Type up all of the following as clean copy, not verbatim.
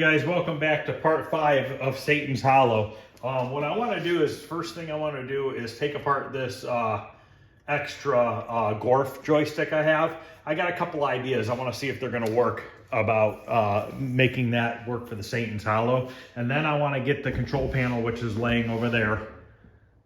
guys, welcome back to part 5 of Satan's Hollow. What I want to do is, first thing I want to do is take apart this extra Gorf joystick I have. I got a couple ideas. I want to see if they're going to work about making that work for the Satan's Hollow. And then I want to get the control panel, which is laying over there,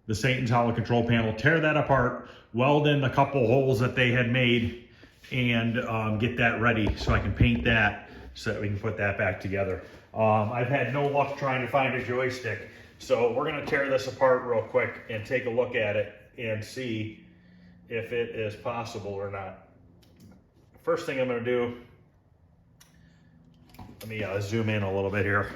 the Satan's Hollow control panel, tear that apart, weld in the couple holes that they had made, and get that ready so I can paint that so that we can put that back together. I've had no luck trying to find a joystick, so we're gonna tear this apart real quick and take a look at it and see if it is possible or not. First thing I'm gonna do, let me zoom in a little bit here.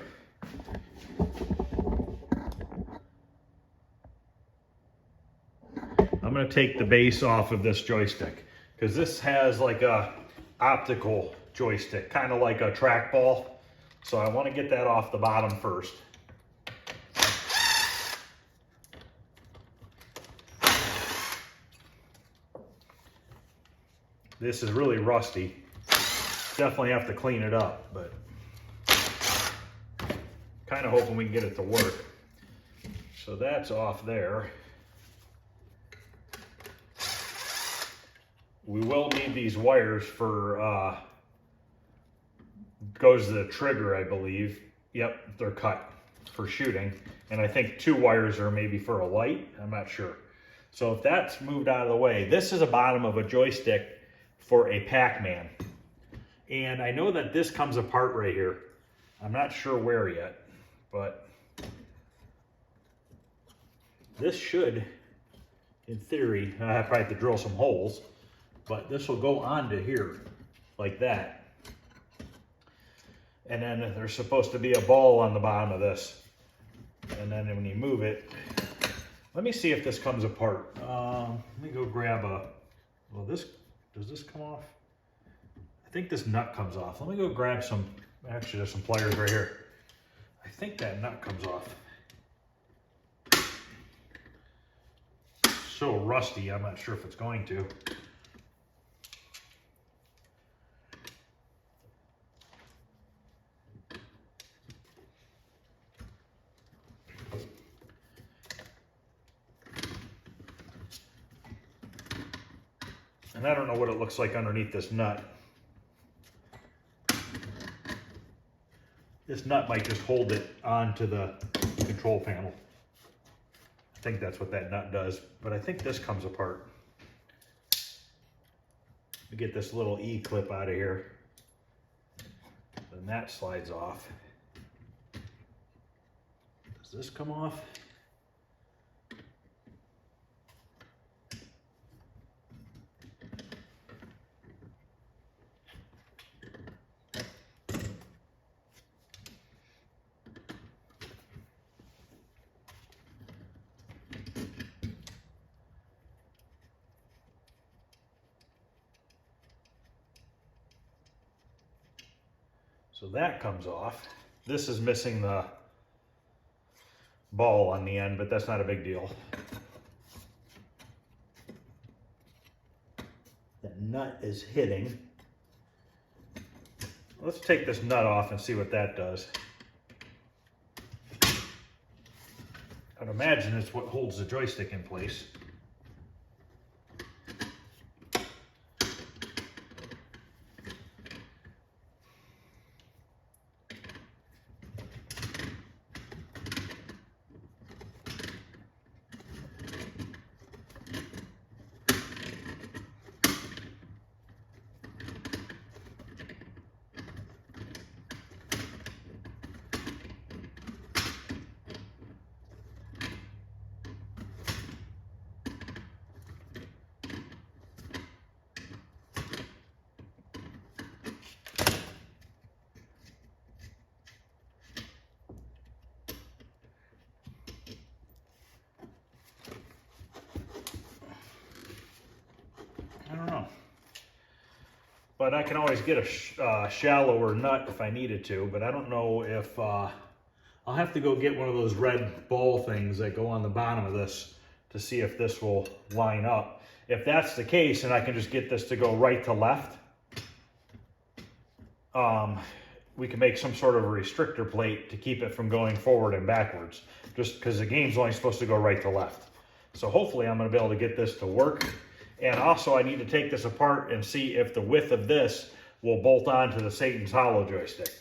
I'm gonna take the base off of this joystick because this has like a optical joystick, kind of like a trackball. So I want to get that off the bottom first. This is really rusty. Definitely have to clean it up, but kind of hoping we can get it to work. So that's off there. We will need these wires for goes to the trigger, I believe. Yep, they're cut for shooting. And I think 2 wires are maybe for a light. I'm not sure. So if that's moved out of the way, this is a bottom of a joystick for a Pac-Man. And I know that this comes apart right here. I'm not sure where yet, but this should, in theory, I probably have to drill some holes, but this will go onto here like that. And then there's supposed to be a ball on the bottom of this. And then when you move it, let me see if this comes apart. Let me go grab well, does this come off? I think this nut comes off. Let me go grab some, actually there's some pliers right here. I think that nut comes off. So rusty, I'm not sure if it's going to. And I don't know what it looks like underneath this nut. This nut might just hold it onto the control panel. I think that's what that nut does, but I think this comes apart. Let me get this little E-clip out of here. Then that slides off. Does this come off? So that comes off. This is missing the ball on the end, but that's not a big deal. That nut is hitting. Let's take this nut off and see what that does. I'd imagine it's what holds the joystick in place. I don't know, but I can always get a shallower nut if I needed to, but I don't know if, I'll have to go get one of those red ball things that go on the bottom of this to see if this will line up. If that's the case, and I can just get this to go right to left, we can make some sort of a restrictor plate to keep it from going forward and backwards, just because the game's only supposed to go right to left. So hopefully I'm going to be able to get this to work. And also I need to take this apart and see if the width of this will bolt onto the Satan's Hollow joystick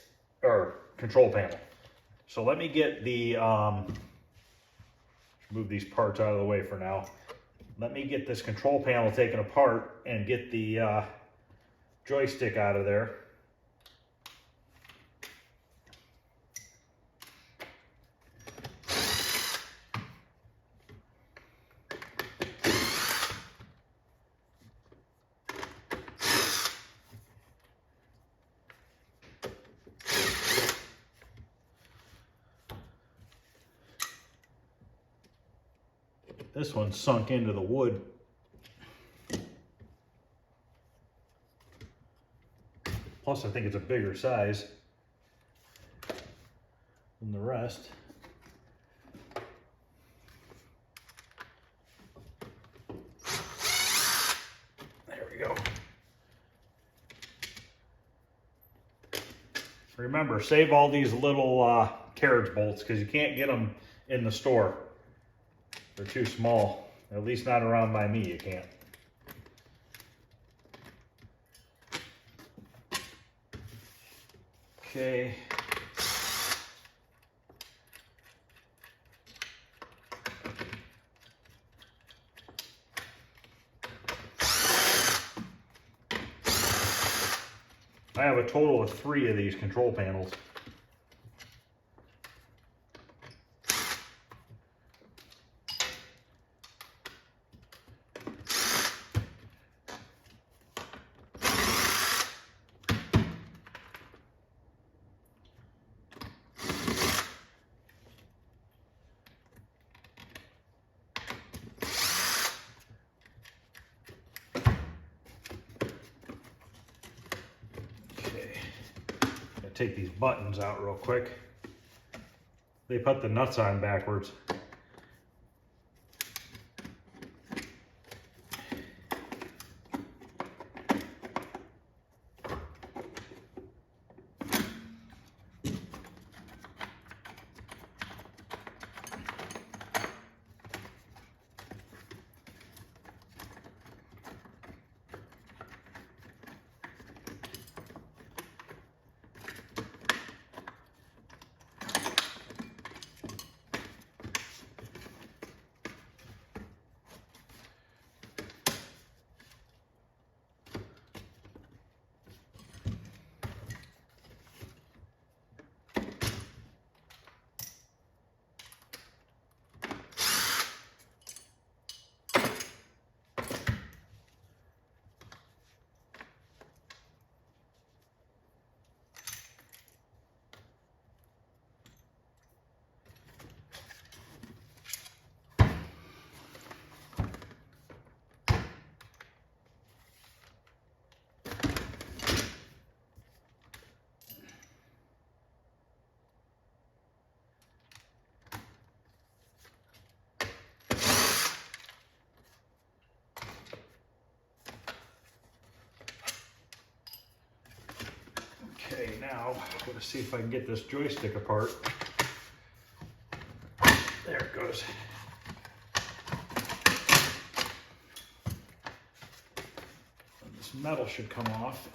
or control panel. So let me get the, move these parts out of the way for now. Let me get this control panel taken apart and get the joystick out of there. This one's sunk into the wood. Plus, I think it's a bigger size than the rest. There we go. Remember, save all these little carriage bolts because you can't get them in the store. They're too small. At least not around by me, you can't. Okay. I have a total of 3 of these control panels. Take these buttons out real quick. They put the nuts on backwards. Okay, now I'm going to see if I can get this joystick apart. There it goes. And this metal should come off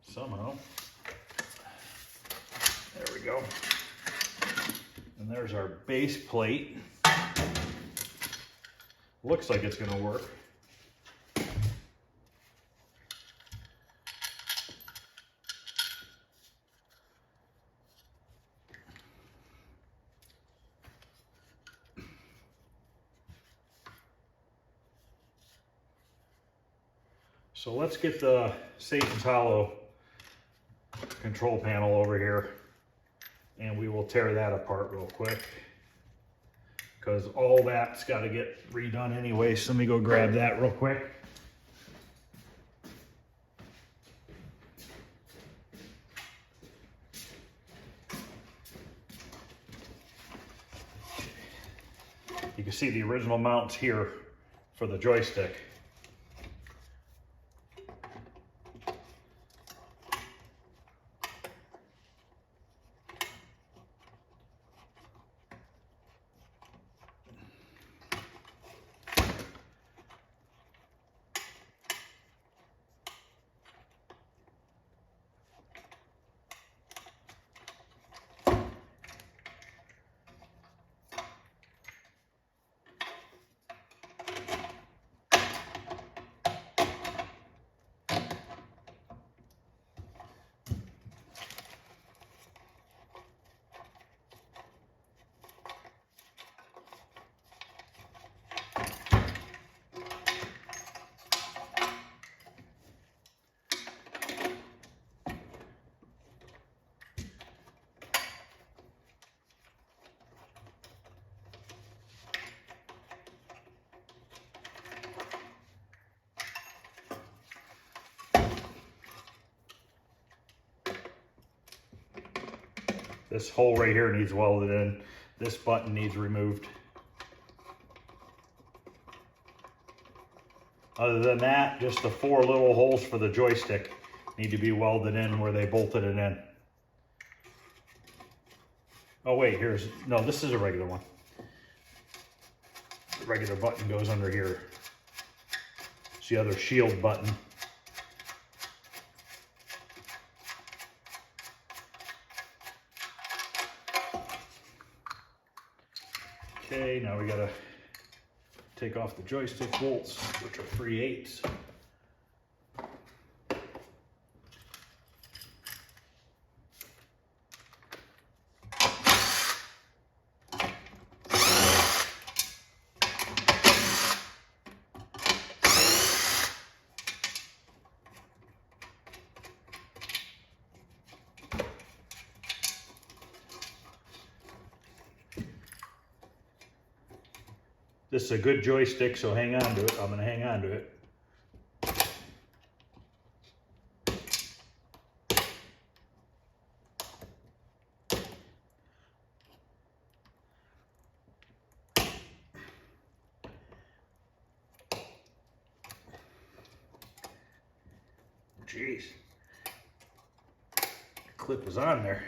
somehow. There we go. And there's our base plate. Looks like it's going to work. So let's get the Satan's Hollow control panel over here and we will tear that apart real quick because all that's got to get redone anyway. So let me go grab that real quick. You can see the original mounts here for the joystick. This hole right here needs welded in. This button needs removed. Other than that, just the 4 little holes for the joystick need to be welded in where they bolted it in. Oh wait, no, this is a regular one. The regular button goes under here. It's the other shield button. Okay, now we gotta take off the joystick bolts, which are 3/8. This is a good joystick, so hang on to it. I'm going to hang on to it. Jeez. The clip was on there.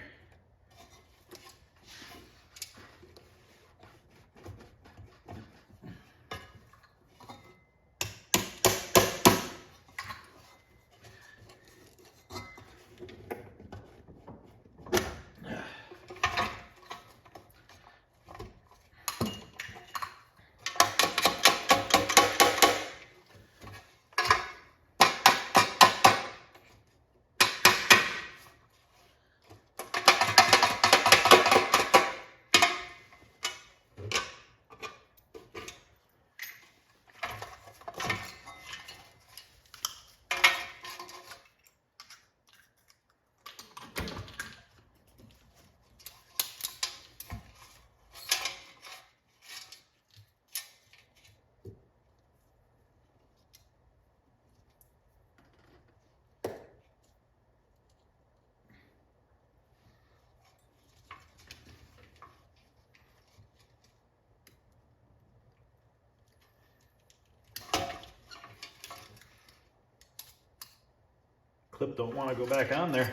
Clip don't want to go back on there.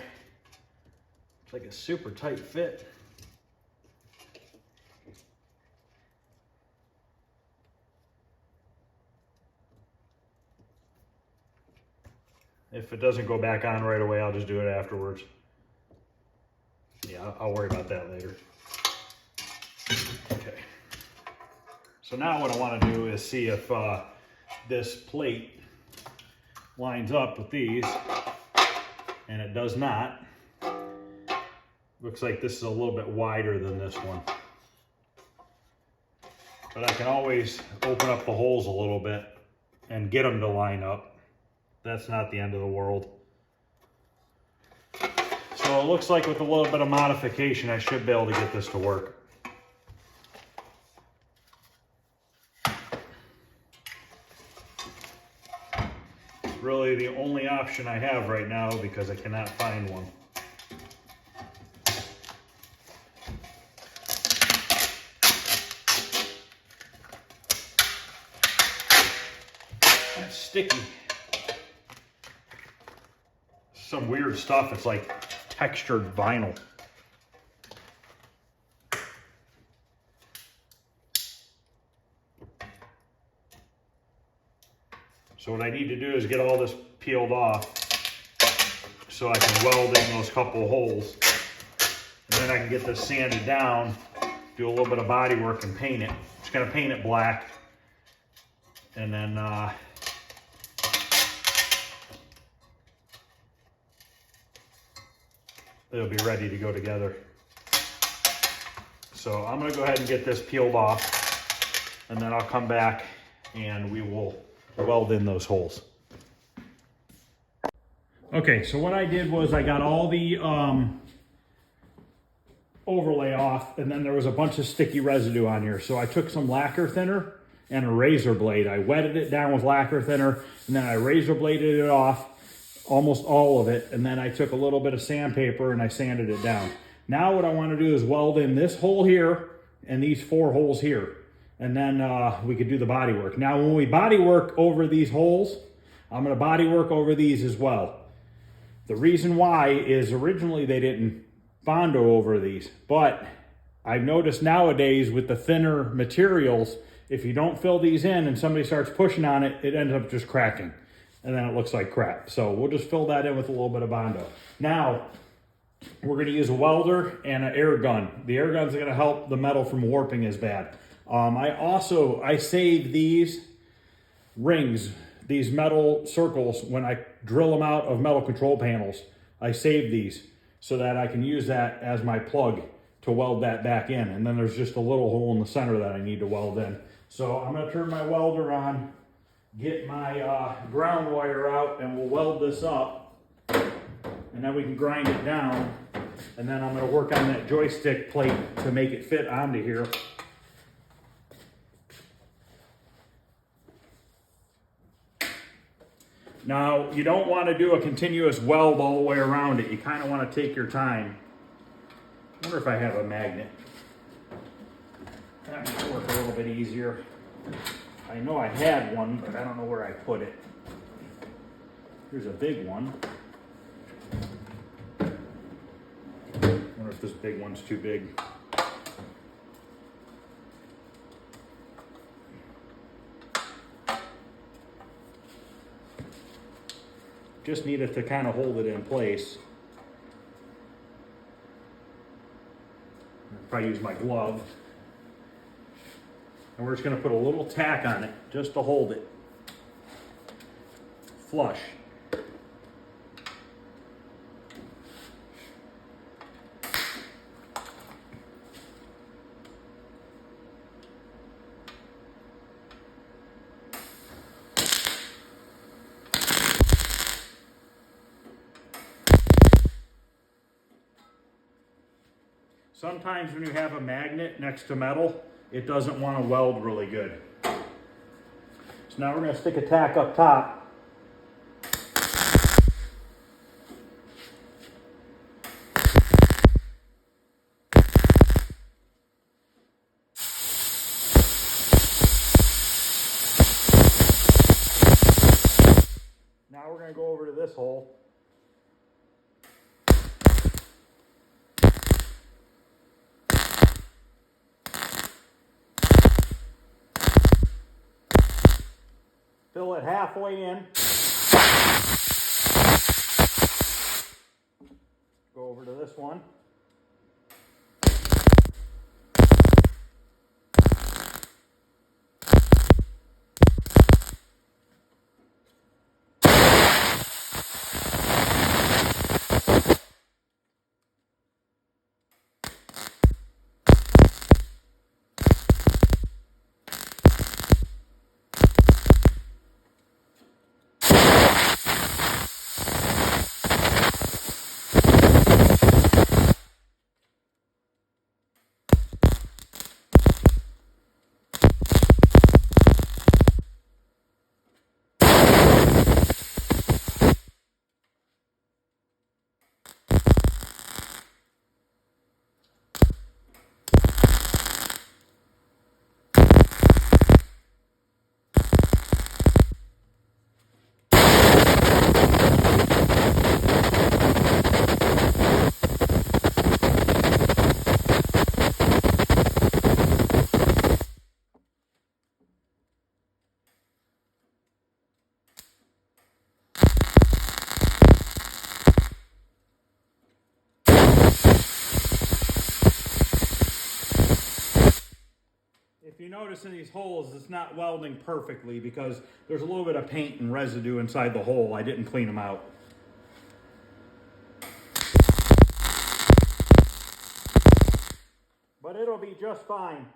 It's like a super tight fit. If it doesn't go back on right away, I'll just do it afterwards. Yeah, I'll worry about that later. Okay. So now what I want to do is see if this plate lines up with these. And it does not. Looks like this is a little bit wider than this one. But I can always open up the holes a little bit and get them to line up. That's not the end of the world. So it looks like with a little bit of modification, I should be able to get this to work. Really the only option I have right now because I cannot find one. That's sticky. Some weird stuff. It's like textured vinyl. So what I need to do is get all this peeled off so I can weld in those couple holes. And then I can get this sanded down, do a little bit of body work and paint it. Just gonna paint it black. And then it'll be ready to go together. So I'm gonna go ahead and get this peeled off and then I'll come back and we will weld in those holes. Okay, so what I did was I got all the overlay off and then there was a bunch of sticky residue on here. So I took some lacquer thinner and a razor blade. I wetted it down with lacquer thinner and then I razor bladed it off, almost all of it. And then I took a little bit of sandpaper and I sanded it down. Now what I want to do is weld in this hole here and these 4 holes here. And then we could do the body work. Now when we body work over these holes, I'm going to body work over these as well. The reason why is originally they didn't Bondo over these, but I've noticed nowadays with the thinner materials, if you don't fill these in and somebody starts pushing on it, it ends up just cracking. And then it looks like crap. So we'll just fill that in with a little bit of Bondo. Now, we're going to use a welder and an air gun. The air gun's going to help the metal from warping as bad. I save these rings, these metal circles, when I drill them out of metal control panels. I save these so that I can use that as my plug to weld that back in. And then there's just a little hole in the center that I need to weld in. So I'm going to turn my welder on, get my ground wire out, and we'll weld this up. And then we can grind it down. And then I'm going to work on that joystick plate to make it fit onto here. Now, you don't want to do a continuous weld all the way around it. You kind of want to take your time. I wonder if I have a magnet. That might work a little bit easier. I know I had one, but I don't know where I put it. Here's a big one. I wonder if this big one's too big. Just need it to kind of hold it in place. I'll probably use my glove. And we're just going to put a little tack on it just to hold it flush. Sometimes when you have a magnet next to metal, it doesn't want to weld really good. So now we're going to stick a tack up top. Now we're going to go over to this hole. Fill it halfway in. Go over to this one. If you notice in these holes, it's not welding perfectly because there's a little bit of paint and residue inside the hole. I didn't clean them out. But it'll be just fine.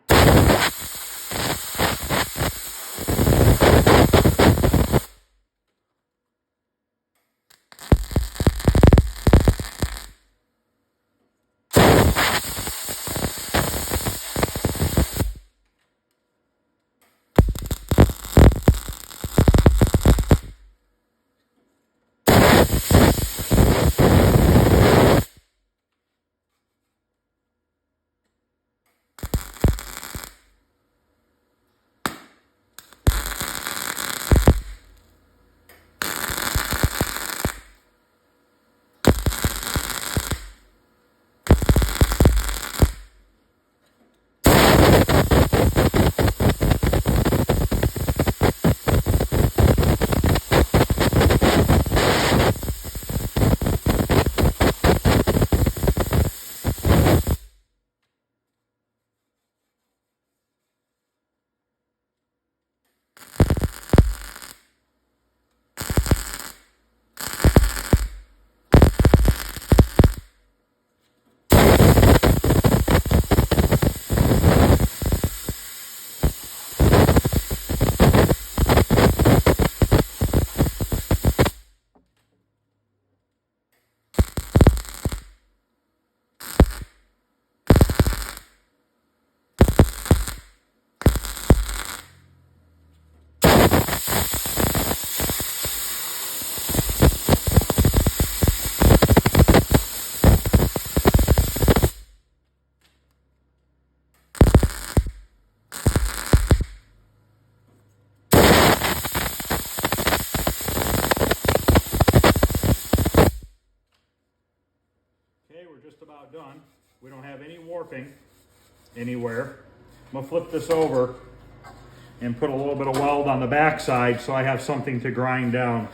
about done. We don't have any warping anywhere. I'm gonna flip this over and put a little bit of weld on the back side so I have something to grind down.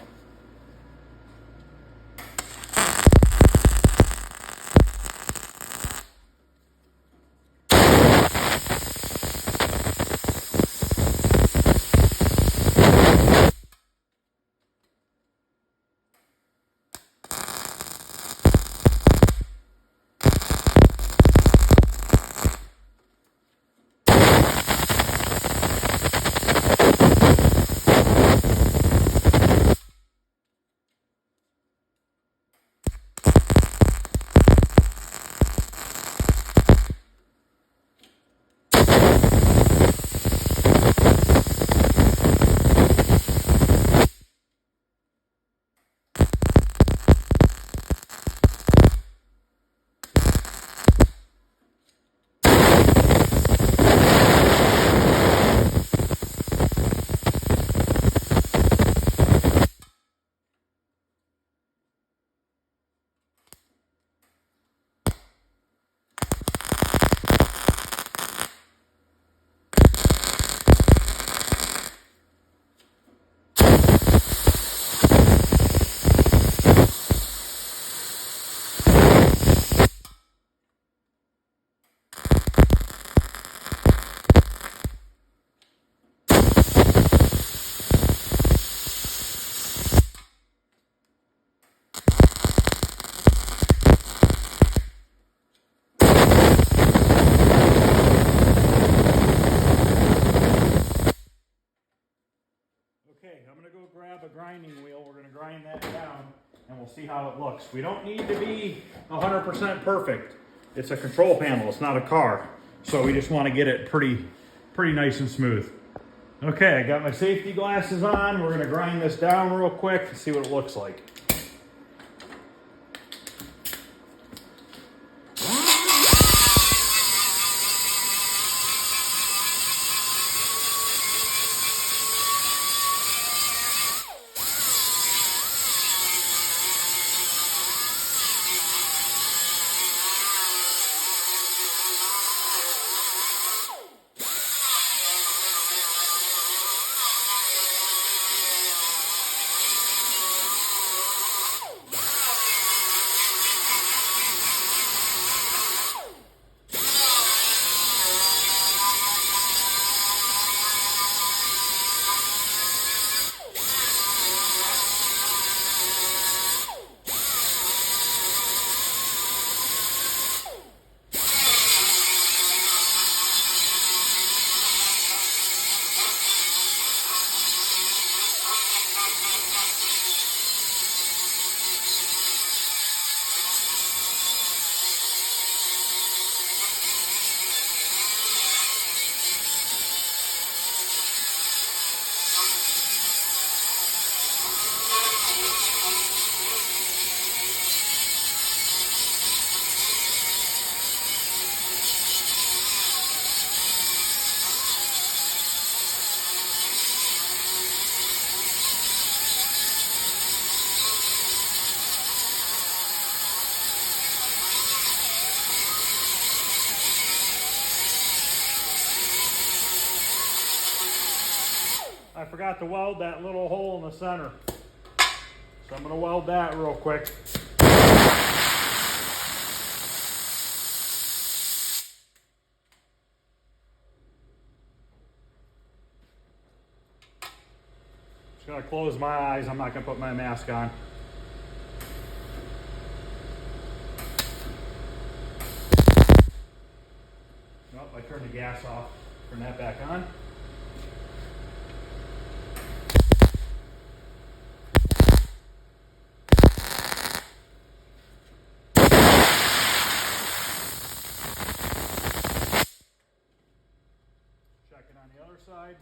Okay, I'm gonna go grab a grinding wheel. We're gonna grind that down and we'll see how it looks. We don't need to be 100% perfect. It's a control panel, it's not a car. So we just wanna get it pretty nice and smooth. Okay, I got my safety glasses on. We're gonna grind this down real quick and see what it looks like. I forgot to weld that little hole in the center. So I'm gonna weld that real quick. Just gonna close my eyes. I'm not gonna put my mask on. Nope, I turned the gas off. Turn that back on. On the other side,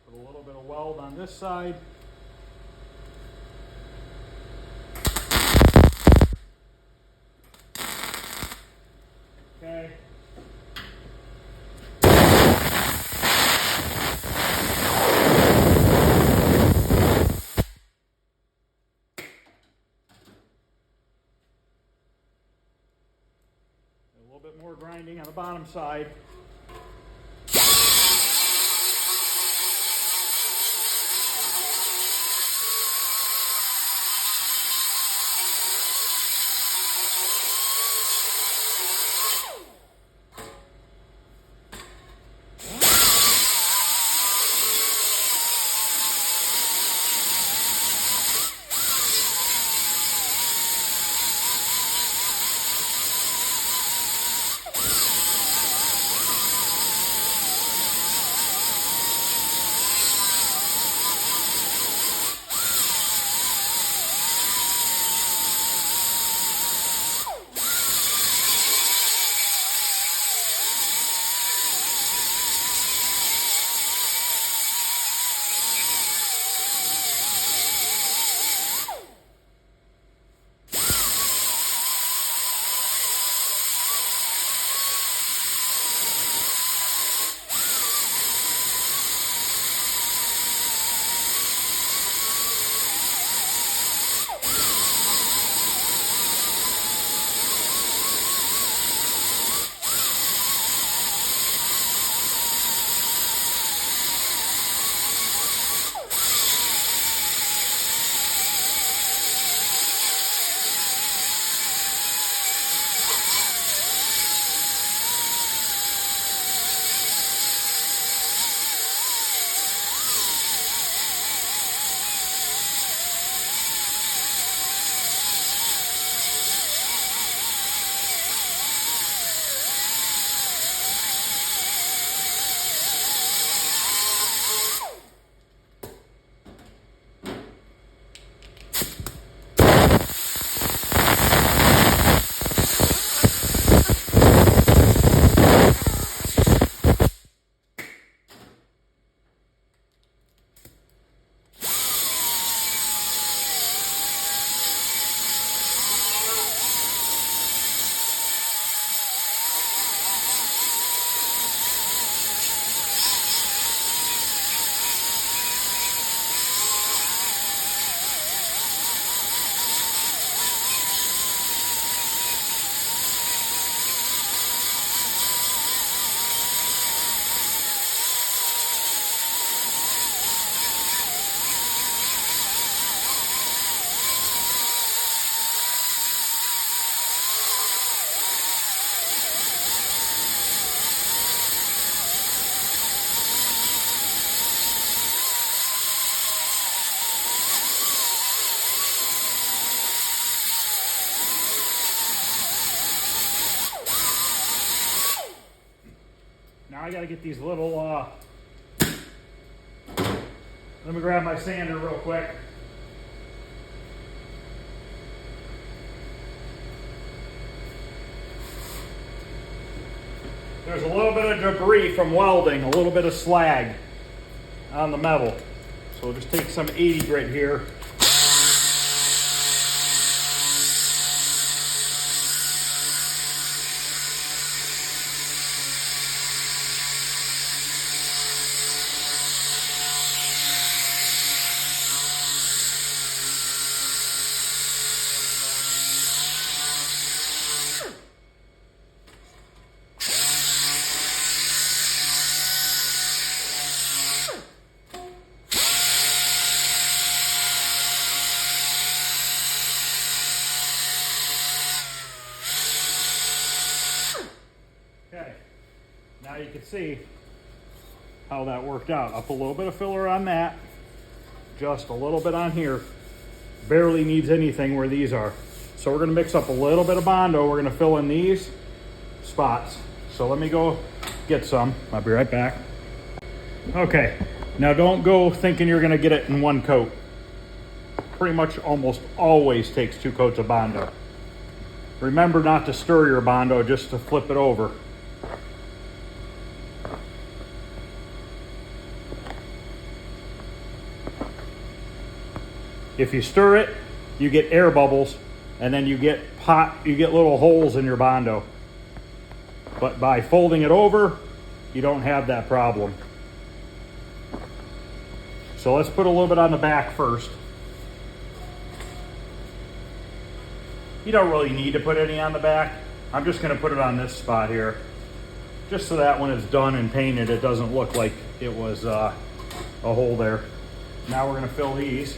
put a little bit of weld on this side. Okay. bottom side. Now I gotta get these little, let me grab my sander real quick. There's a little bit of debris from welding, a little bit of slag on the metal. So we'll just take some 80 grit here. Okay, now you can see how that worked out. I'll put a little bit of filler on that, just a little bit on here. Barely needs anything where these are. So we're gonna mix up a little bit of Bondo. We're gonna fill in these spots. So let me go get some. I'll be right back. Okay, now don't go thinking you're gonna get it in one coat. Pretty much almost always takes 2 coats of Bondo. Remember not to stir your Bondo, just to flip it over. If you stir it, you get air bubbles, and then you get little holes in your Bondo. But by folding it over, you don't have that problem. So let's put a little bit on the back first. You don't really need to put any on the back. I'm just gonna put it on this spot here. just so that when it's done and painted, it doesn't look like it was a hole there. Now we're gonna fill these.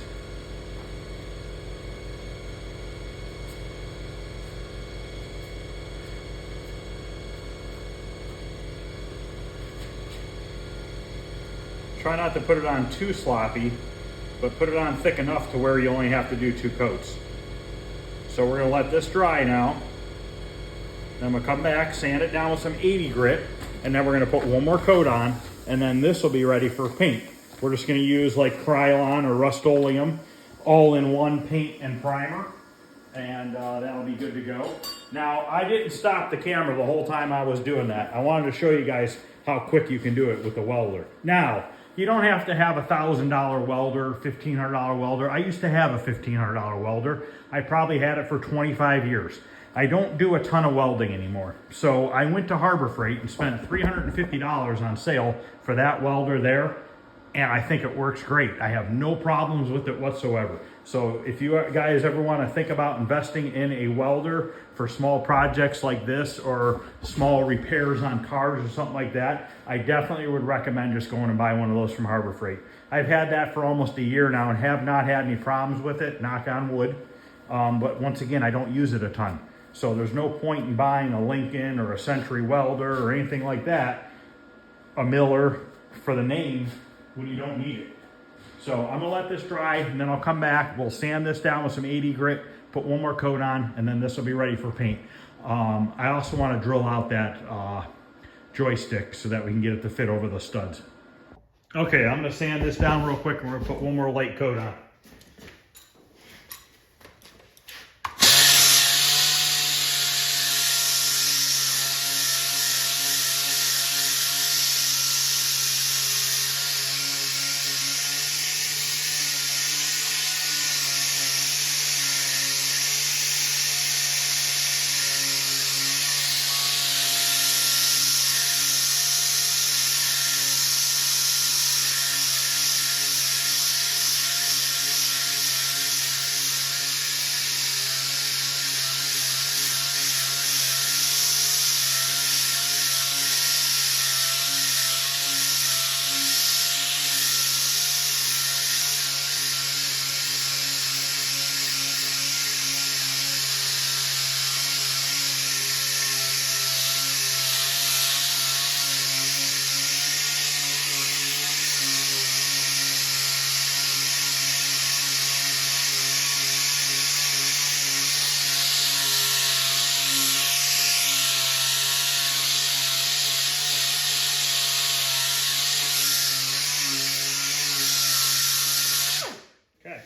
Try not to put it on too sloppy, but put it on thick enough to where you only have to do 2 coats. So we're gonna let this dry now. Then I'm gonna come back, sand it down with some 80 grit, and then we're gonna put 1 more coat on, and then this will be ready for paint. We're just gonna use like Krylon or Rust-Oleum, all-in-one paint and primer, and that'll be good to go. Now, I didn't stop the camera the whole time I was doing that. I wanted to show you guys how quick you can do it with the welder. Now, you don't have to have a $1,000 welder, $1,500 welder. I used to have a $1,500 welder. I probably had it for 25 years. I don't do a ton of welding anymore. So I went to Harbor Freight and spent $350 on sale for that welder there. And I think it works great. I have no problems with it whatsoever. So if you guys ever want to think about investing in a welder for small projects like this or small repairs on cars or something like that, I definitely would recommend just going and buy one of those from Harbor Freight. I've had that for almost a year now and have not had any problems with it, knock on wood. But once again, I don't use it a ton. So there's no point in buying a Lincoln or a Century welder or anything like that, a Miller for the name, when you don't need it. So I'm gonna let this dry and then I'll come back. We'll sand this down with some 80 grit, put 1 more coat on, and then this will be ready for paint. I also wanna drill out that joystick so that we can get it to fit over the studs. Okay, I'm gonna sand this down real quick and we're gonna put 1 more light coat on. Okay,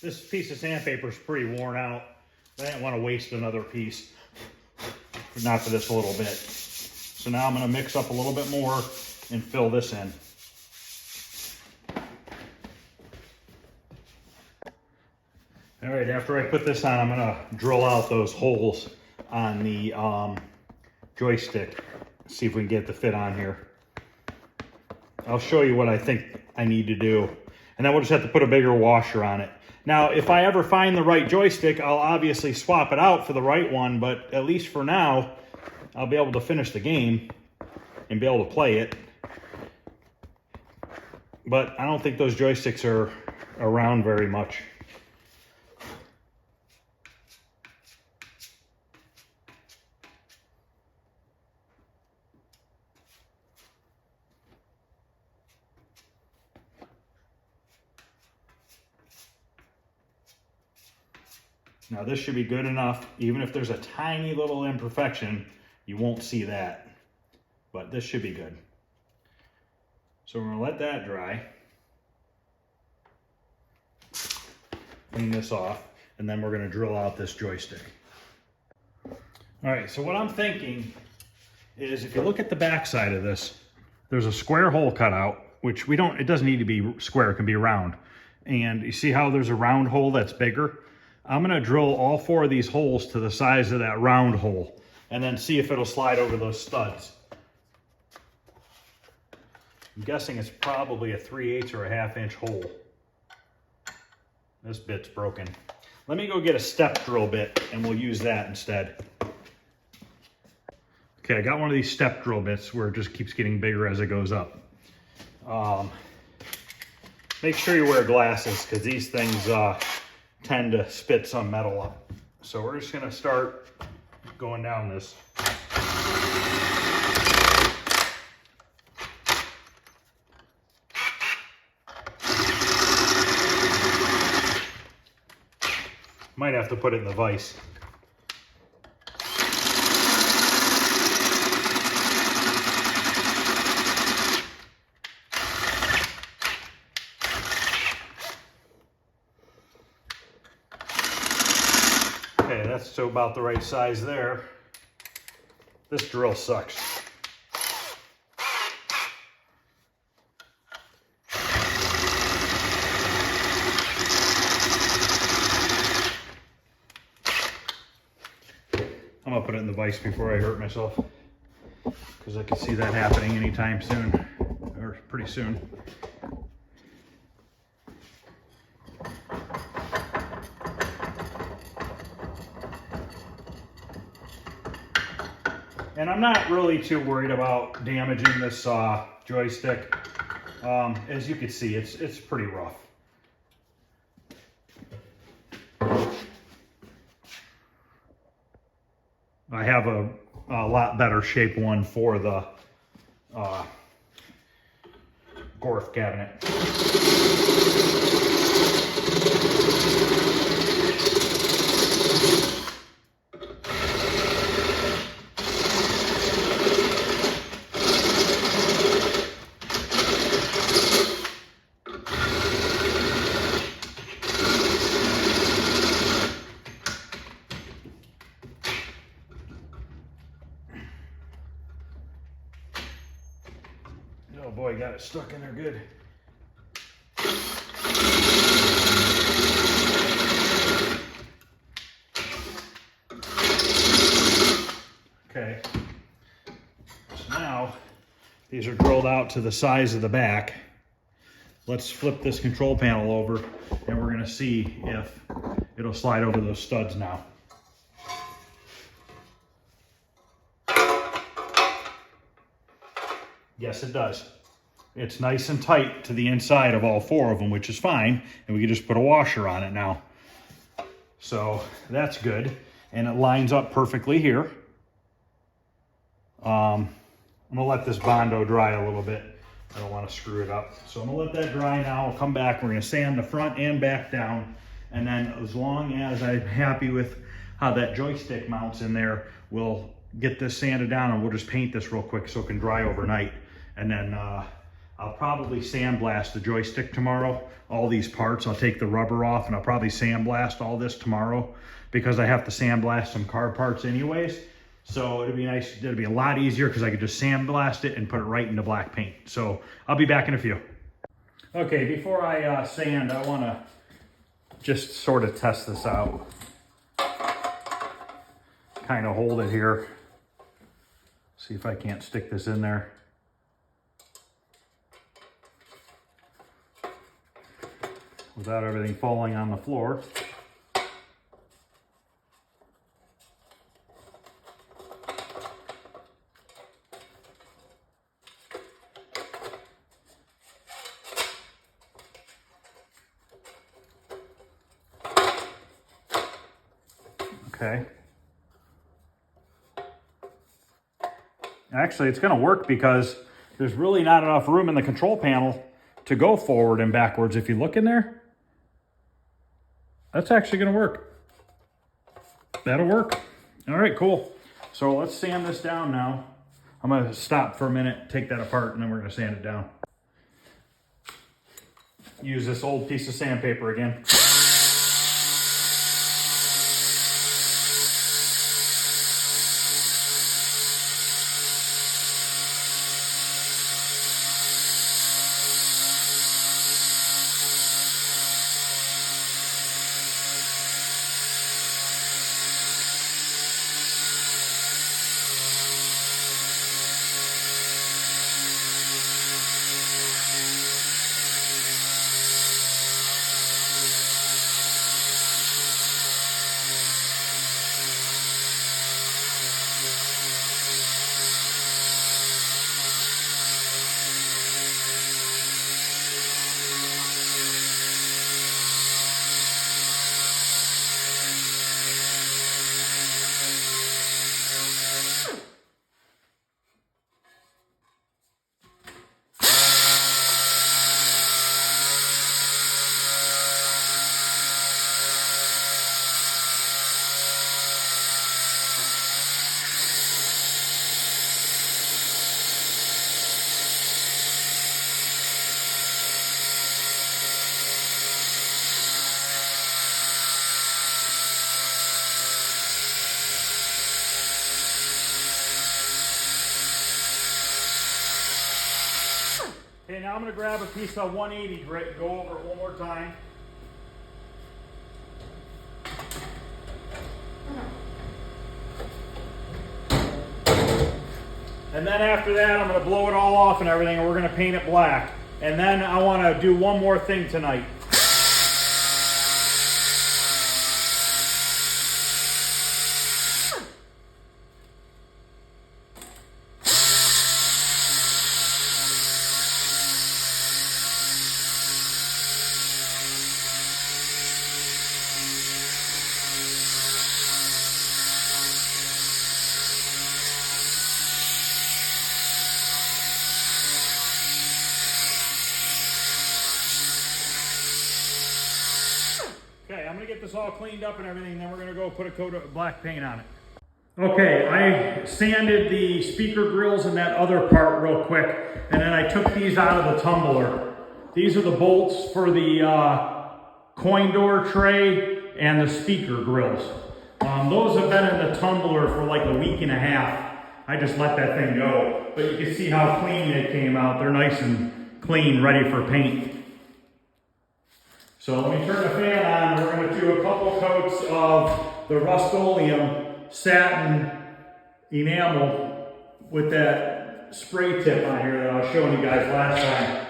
this piece of sandpaper is pretty worn out. I didn't want to waste another piece, not for this little bit. So now I'm going to mix up a little bit more and fill this in. All right, after I put this on, I'm going to drill out those holes on the joystick. See if we can get the fit on here. I'll show you what I think I need to do. And then we'll just have to put a bigger washer on it. Now, if I ever find the right joystick, I'll obviously swap it out for the right one, but at least for now, I'll be able to finish the game and be able to play it. But I don't think those joysticks are around very much. Now this should be good enough. Even if there's a tiny little imperfection, you won't see that. But this should be good. So we're gonna let that dry. Clean this off, and then we're gonna drill out this joystick. All right, so what I'm thinking is if you look at the back side of this, there's a square hole cut out, which it doesn't need to be square, it can be round. And you see how there's a round hole that's bigger? I'm gonna drill all 4 of these holes to the size of that round hole and then see if it'll slide over those studs. I'm guessing it's probably a 3/8 or a 1/2 inch hole. This bit's broken. Let me go get a step drill bit and we'll use that instead. Okay, I got one of these step drill bits where it just keeps getting bigger as it goes up. Make sure you wear glasses because these things tend to spit some metal up. So we're just gonna start going down this. Might have to put it in the vise. Okay, that's so about the right size there. This drill sucks. I'm gonna put it in the vise before I hurt myself, because I can see that happening anytime soon, or pretty soon. And I'm not really too worried about damaging this joystick. As you can see, it's pretty rough. I have a lot better shape one for the Gorf cabinet. Oh boy, got it stuck in there good. Okay, so now these are drilled out to the size of the back. Let's flip this control panel over and we're gonna see if it'll slide over those studs now. Yes, it does. It's nice and tight to the inside of all four of them, which is fine. And we can just put a washer on it now. So that's good. And it lines up perfectly here. I'm gonna let this Bondo dry a little bit. I don't want to screw it up. So I'm gonna let that dry now. I'll come back. We're gonna sand the front and back down. And then as long as I'm happy with how that joystick mounts in there, we'll get this sanded down and we'll just paint this real quick so it can dry overnight. And then I'll probably sandblast the joystick tomorrow. All these parts, I'll take the rubber off and I'll probably sandblast all this tomorrow because I have to sandblast some car parts anyways. So it'd be nice, it'd be a lot easier because I could just sandblast it and put it right into black paint. So I'll be back in a few. Okay, before I sand, I wanna just sort of test this out. Kind of hold it here. See if I can't stick this in there. Without everything falling on the floor. Okay. Actually, it's going to work because there's really not enough room in the control panel to go forward and backwards. If you look in there, that's actually going to work. That'll work. All right, cool. So let's sand this down now. I'm going to stop for a minute, take that apart, and then we're going to sand it down. Use this old piece of sandpaper again. I'm going to grab a piece of 180 grit, go over it one more time. And then after that, I'm going to blow it all off and everything, and we're going to paint it black. And then I want to do one more thing tonight. Okay, I'm gonna get this all cleaned up and everything, then we're gonna go put a coat of black paint on it. Okay, I sanded the speaker grills and that other part real quick, and then I took these out of the tumbler. These are the bolts for the coin door tray and the speaker grills. Those have been in the tumbler for like a week and a half. I just let that thing go, but you can see how clean they came out. They're nice and clean, ready for paint. So let me turn the fan on, and we're going to do a couple coats of the Rust-Oleum satin enamel with that spray tip on here that I was showing you guys last time.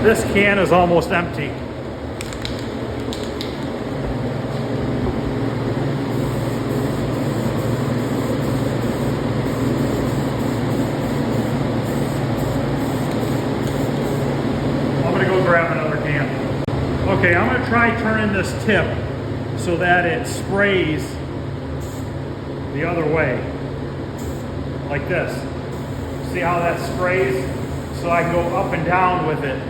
This can is almost empty. I'm gonna go grab another can. Okay, I'm gonna try turning this tip so that it sprays the other way, like this. See how that sprays? So I can go up and down with it.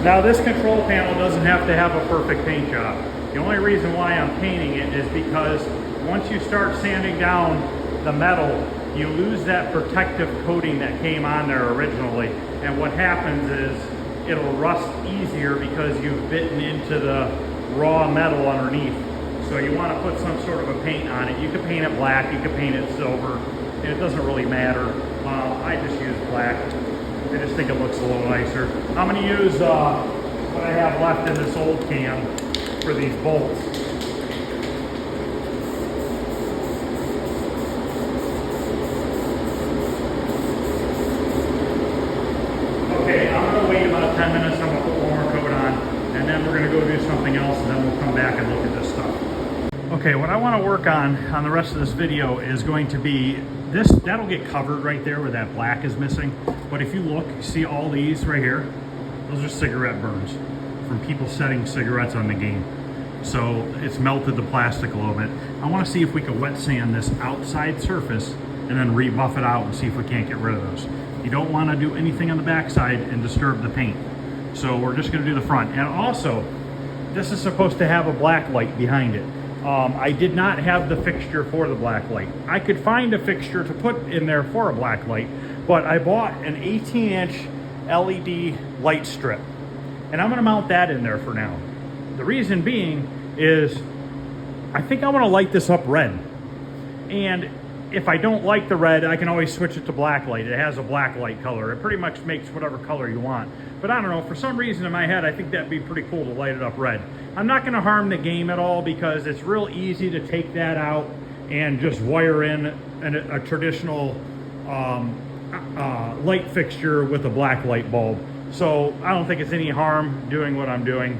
Now this control panel doesn't have to have a perfect paint job. The only reason why I'm painting it is because once you start sanding down the metal, you lose that protective coating that came on there originally. And what happens is it'll rust easier because you've bitten into the raw metal underneath. So you want to put some sort of a paint on it. You can paint it black, you can paint it silver, and it doesn't really matter. I just use black. I just think it looks a little nicer. I'm going to use what I have left in this old can for these bolts. Okay, what I want to work on the rest of this video is going to be this. That'll get covered right there where that black is missing. But if you look, you see all these right here? Those are cigarette burns from people setting cigarettes on the game. So it's melted the plastic a little bit. I want to see if we can wet sand this outside surface and then rebuff it out and see if we can't get rid of those. You don't want to do anything on the backside and disturb the paint. So we're just going to do the front. And also, this is supposed to have a black light behind it. I did not have the fixture for the black light. I could find a fixture to put in there for a black light, but I bought an 18-inch LED light strip. And I'm gonna mount that in there for now. The reason being is I think I wanna light this up red. And if I don't like the red, I can always switch it to black light. It has a black light color. It pretty much makes whatever color you want. But I don't know, for some reason in my head, I think that'd be pretty cool to light it up red. I'm not gonna harm the game at all because it's real easy to take that out and just wire in a traditional light fixture with a black light bulb. So I don't think it's any harm doing what I'm doing.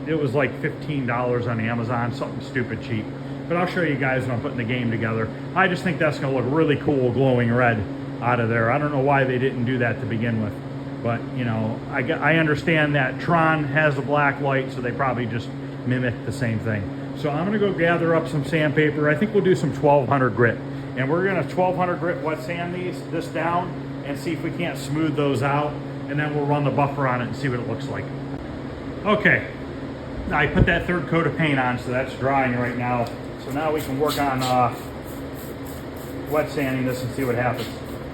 It was like $15 on Amazon, something stupid cheap. But I'll show you guys when I'm putting the game together. I just think that's gonna look really cool glowing red out of there. I don't know why they didn't do that to begin with. But, you know, I understand that Tron has a black light, so they probably just mimicked the same thing. So I'm gonna go gather up some sandpaper. I think we'll do some 1200 grit. And we're gonna 1200 grit wet sand this down and see if we can't smooth those out. And then we'll run the buffer on it and see what it looks like. Okay, I put that third coat of paint on, so that's drying right now. So now we can work on wet sanding this and see what happens.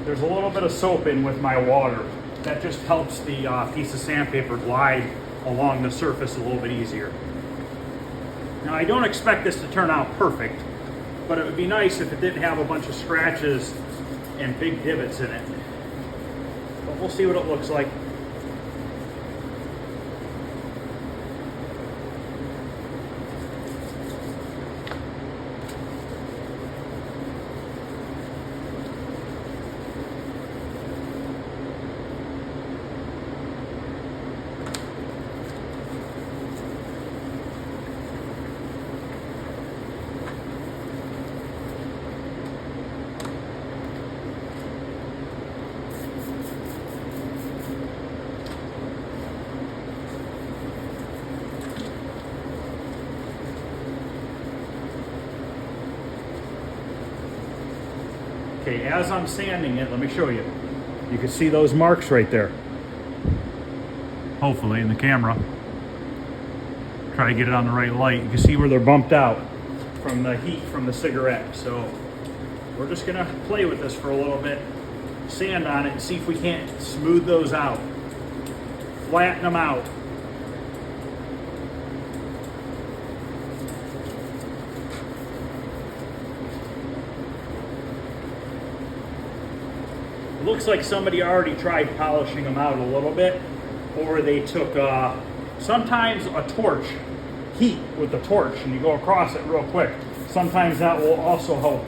There's a little bit of soap in with my water. That just helps the piece of sandpaper glide along the surface a little bit easier. Now I don't expect this to turn out perfect, but it would be nice if it didn't have a bunch of scratches and big divots in it. But we'll see what it looks like. Okay, as I'm sanding it, let me show you. You can see those marks right there. Hopefully in the camera. Try to get it on the right light. You can see where they're bumped out from the heat from the cigarette. So we're just gonna play with this for a little bit, sand on it, and see if we can't smooth those out. Flatten them out. Looks like somebody already tried polishing them out a little bit, or they took sometimes a torch, heat with the torch, and you go across it real quick. Sometimes that will also help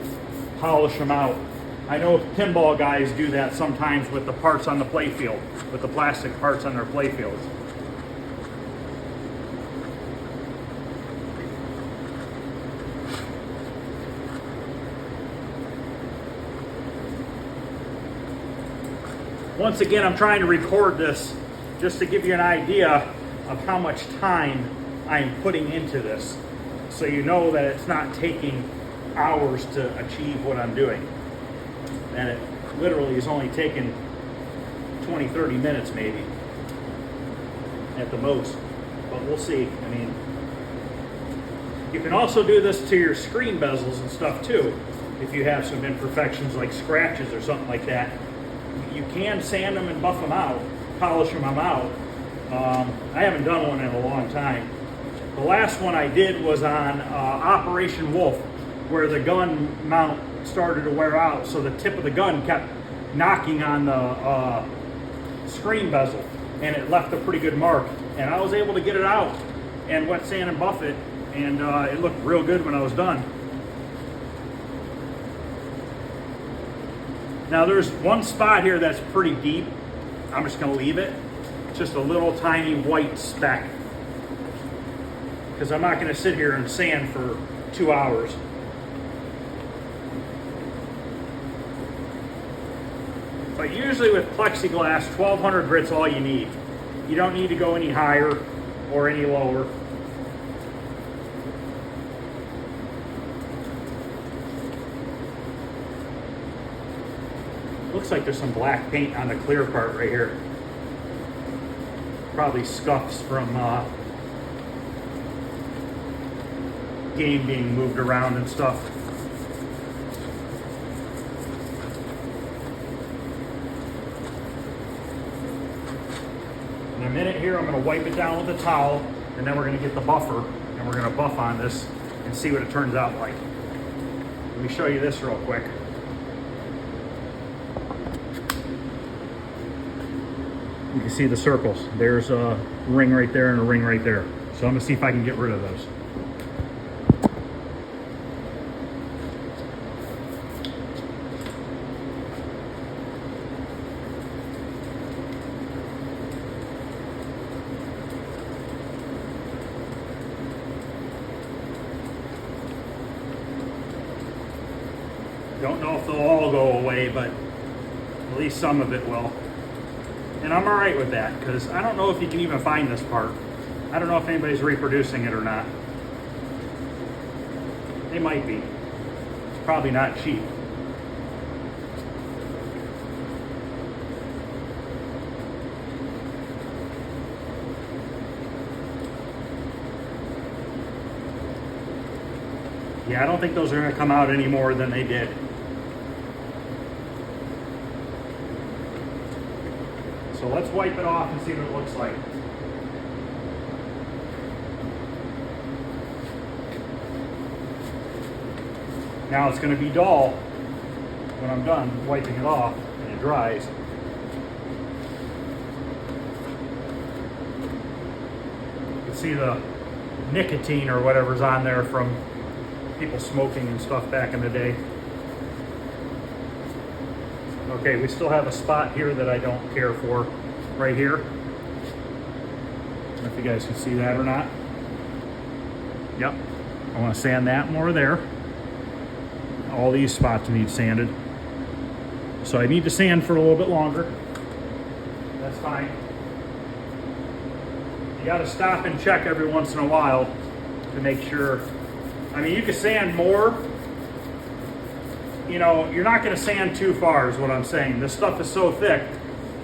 polish them out. I know pinball guys do that sometimes with the parts on the play field, with the plastic parts on their play fields. Once again, I'm trying to record this just to give you an idea of how much time I'm putting into this, so you know that it's not taking hours to achieve what I'm doing. And it literally is only taking 20, 30 minutes maybe, at the most. But we'll see. I mean, you can also do this to your screen bezels and stuff too, if you have some imperfections like scratches or something like that. You can sand them and buff them out, polish them out. I haven't done one in a long time. The last one I did was on Operation Wolf, where the gun mount started to wear out, so the tip of the gun kept knocking on the screen bezel, and it left a pretty good mark. And I was able to get it out and wet sand and buff it, and it looked real good when I was done. Now there's one spot here that's pretty deep. I'm just gonna leave it. It's just a little tiny white speck, because I'm not gonna sit here and sand for 2 hours. But usually with plexiglass, 1200 grit's all you need. You don't need to go any higher or any lower. Looks like there's some black paint on the clear part right here. Probably scuffs from game being moved around and stuff. In a minute here, I'm going to wipe it down with a towel, and then we're going to get the buffer, and we're going to buff on this and see what it turns out like. Let me show you this real quick. You can see the circles. There's a ring right there and a ring right there. So I'm going to see if I can get rid of those. Don't know if they'll all go away, but at least some of it will. And I'm all right with that, because I don't know if you can even find this part. I don't know if anybody's reproducing it or not. They might be. It's probably not cheap. Yeah, I don't think those are going to come out any more than they did. So let's wipe it off and see what it looks like. Now it's going to be dull when I'm done wiping it off and it dries. You can see the nicotine or whatever's on there from people smoking and stuff back in the day. Okay, we still have a spot here that I don't care for, right here. I don't know if you guys can see that or not. Yep, I want to sand that more there. All these spots need sanded. So I need to sand for a little bit longer. That's fine. You got to stop and check every once in a while to make sure. I mean, you can sand more. You know, you're not going to sand too far is what I'm saying. This stuff is so thick.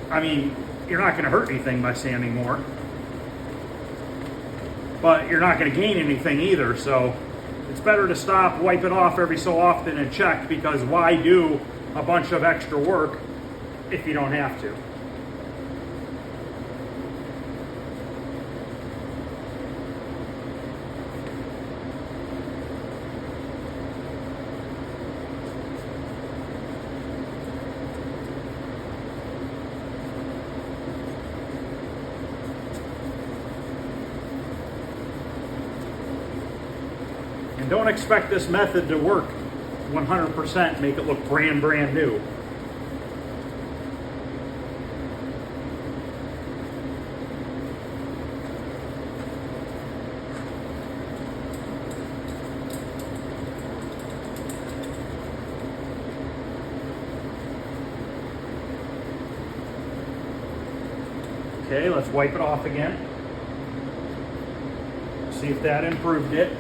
I mean, you're not going to hurt anything by sanding more. But you're not going to gain anything either. So it's better to stop, wipe it off every so often and check, because why do a bunch of extra work if you don't have to? And don't expect this method to work 100%, make it look brand new. Okay, let's wipe it off again. See if that improved it.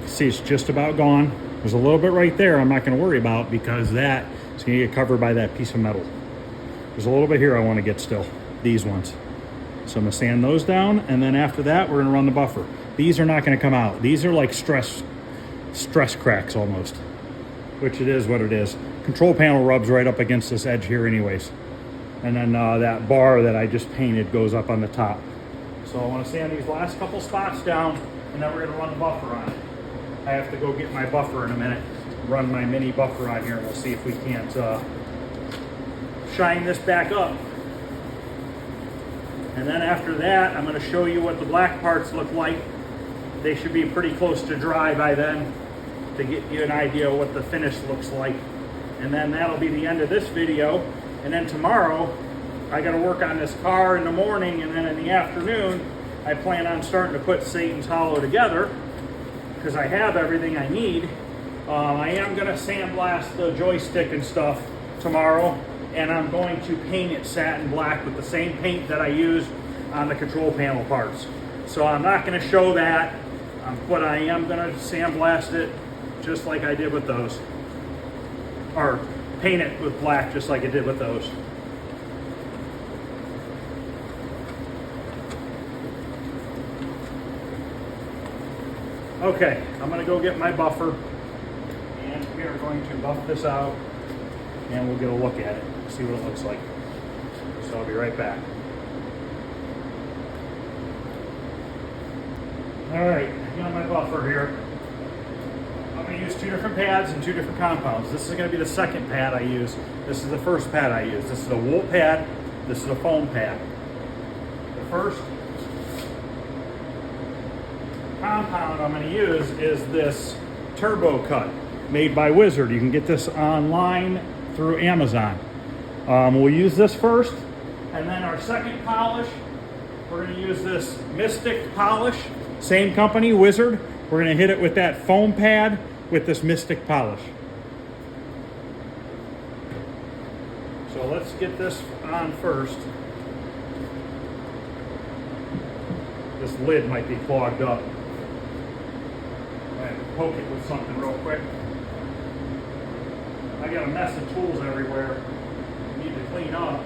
See, it's just about gone. There's a little bit right there I'm not going to worry about, because that is going to get covered by that piece of metal. There's a little bit here I want to get still, these ones. So I'm going to sand those down, and then after that we're going to run the buffer. These are not going to come out. These are like stress cracks almost, which it is what it is. Control panel rubs right up against this edge here anyways. And then that bar that I just painted goes up on the top. So I want to sand these last couple spots down, and then we're going to run the buffer on it. I have to go get my buffer in a minute, run my mini buffer on here, and we'll see if we can't shine this back up. And then after that, I'm going to show you what the black parts look like. They should be pretty close to dry by then. to get you an idea of what the finish looks like. And then that'll be the end of this video. And then tomorrow, I gotta work on this car in the morning, and then in the afternoon, I plan on starting to put Satan's Hollow together because I have everything I need. I am gonna sandblast the joystick and stuff tomorrow, and I'm going to paint it satin black with the same paint that I used on the control panel parts. So I'm not gonna show that, but I am gonna sandblast it just like I did with those. Or paint it with black just like I did with those. Okay, I'm gonna go get my buffer, and we are going to buff this out, and we'll get a look at it, see what it looks like. So I'll be right back. All right, I got my buffer here. I'm gonna use 2 different pads and 2 different compounds. This is gonna be the second pad I use. This is the first pad I use. This is a wool pad, this is a foam pad. The first compound I'm going to use is this Turbo Cut made by Wizard. You can get this online through Amazon. We'll use this first, and then our second polish, we're going to use this Mystic polish, same company, Wizard. We're going to hit it with that foam pad with this Mystic polish. So let's get this on first. This lid might be clogged up. I have to poke it with something real quick. I got a mess of tools everywhere I need to clean up.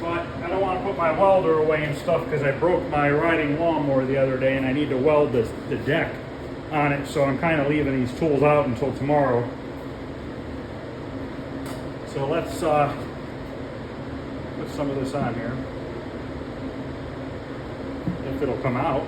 But I don't want to put my welder away and stuff because I broke my riding lawnmower the other day and I need to weld the deck on it, so I'm kind of leaving these tools out until tomorrow. So let's put some of this on here, if it'll come out.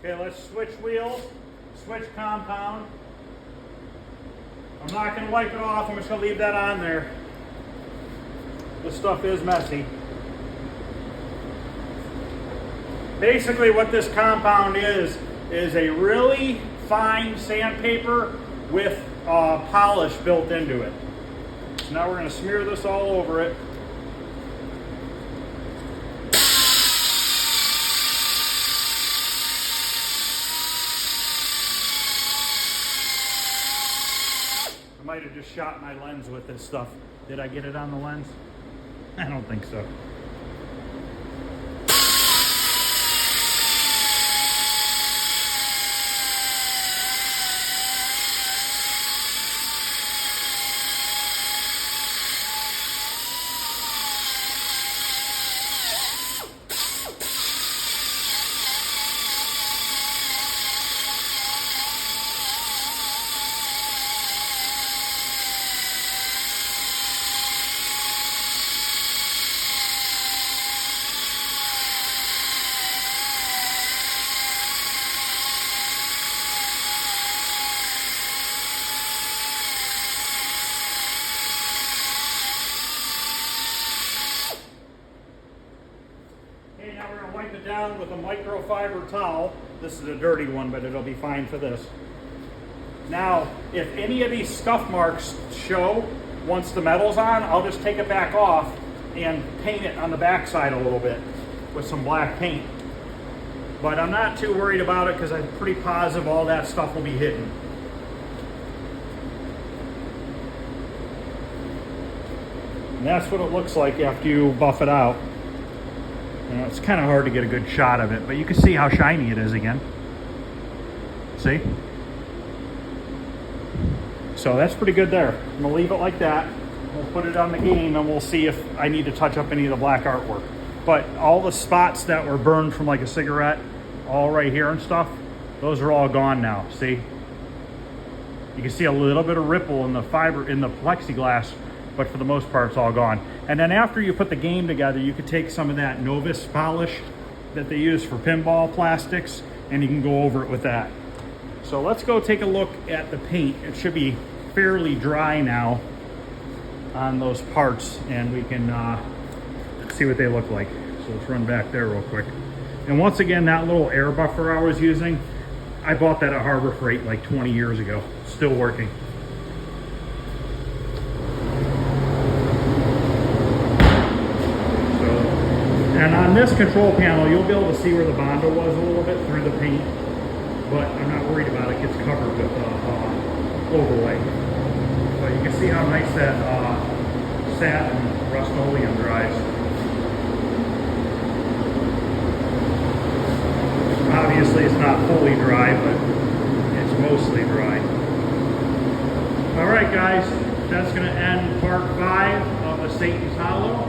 Okay, let's switch wheels, switch compound. I'm not going to wipe it off. I'm just going to leave that on there. This stuff is messy. Basically what this compound is a really fine sandpaper with polish built into it. So now we're going to smear this all over it. I might have just shot my lens with this stuff. Did I get it on the lens? I don't think so. Okay, now we're going to wipe it down with a microfiber towel. This is a dirty one, but it'll be fine for this. Now, if any of these scuff marks show once the metal's on, I'll just take it back off and paint it on the backside a little bit with some black paint. But I'm not too worried about it because I'm pretty positive all that stuff will be hidden. And that's what it looks like after you buff it out. You know, it's kind of hard to get a good shot of it, but you can see how shiny it is again. See? So that's pretty good there. I'm gonna leave it like that. We'll put it on the game and we'll see if I need to touch up any of the black artwork. But all the spots that were burned from like a cigarette, all right here and stuff, those are all gone now, see? You can see a little bit of ripple in the fiber, in the plexiglass, but for the most part, it's all gone. And then after you put the game together, you could take some of that Novus polish that they use for pinball plastics, and you can go over it with that. So let's go take a look at the paint. It should be fairly dry now on those parts, and we can see what they look like. So let's run back there real quick. And once again, that little air buffer I was using, I bought that at Harbor Freight like 20 years ago. Still working. And on this control panel, you'll be able to see where the Bondo was a little bit through the paint, but I'm not worried about it. It gets covered with overlay. But you can see how nice that satin Rust-Oleum dries. Obviously, it's not fully dry, but it's mostly dry. All right, guys, that's going to end part 5 of the Satan's Hollow.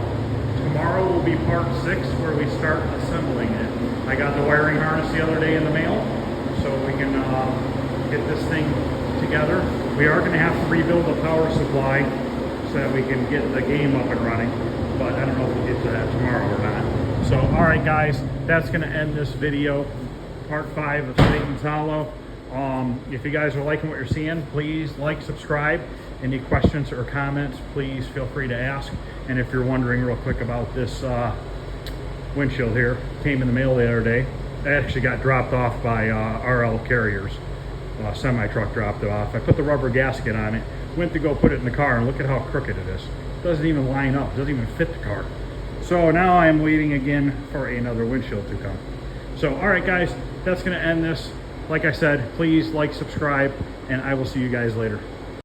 Tomorrow will be part 6 where we start assembling it. I got the wiring harness the other day in the mail, so we can get this thing together. We are going to have to rebuild the power supply so that we can get the game up and running, but I don't know if we'll get to that tomorrow or not. So, all right, guys, that's going to end this video, part 5 of Satan's Hollow. If you guys are liking what you're seeing, please like, subscribe. Any questions or comments, please feel free to ask. And if you're wondering real quick about this windshield here, came in the mail the other day. It actually got dropped off by RL Carriers. Semi-truck dropped it off. I put the rubber gasket on it, went to go put it in the car, and look at how crooked it is. It doesn't even line up, it doesn't even fit the car. So now I'm waiting again for another windshield to come. So, all right, guys, that's gonna end this. Like I said, please like, subscribe, and I will see you guys later.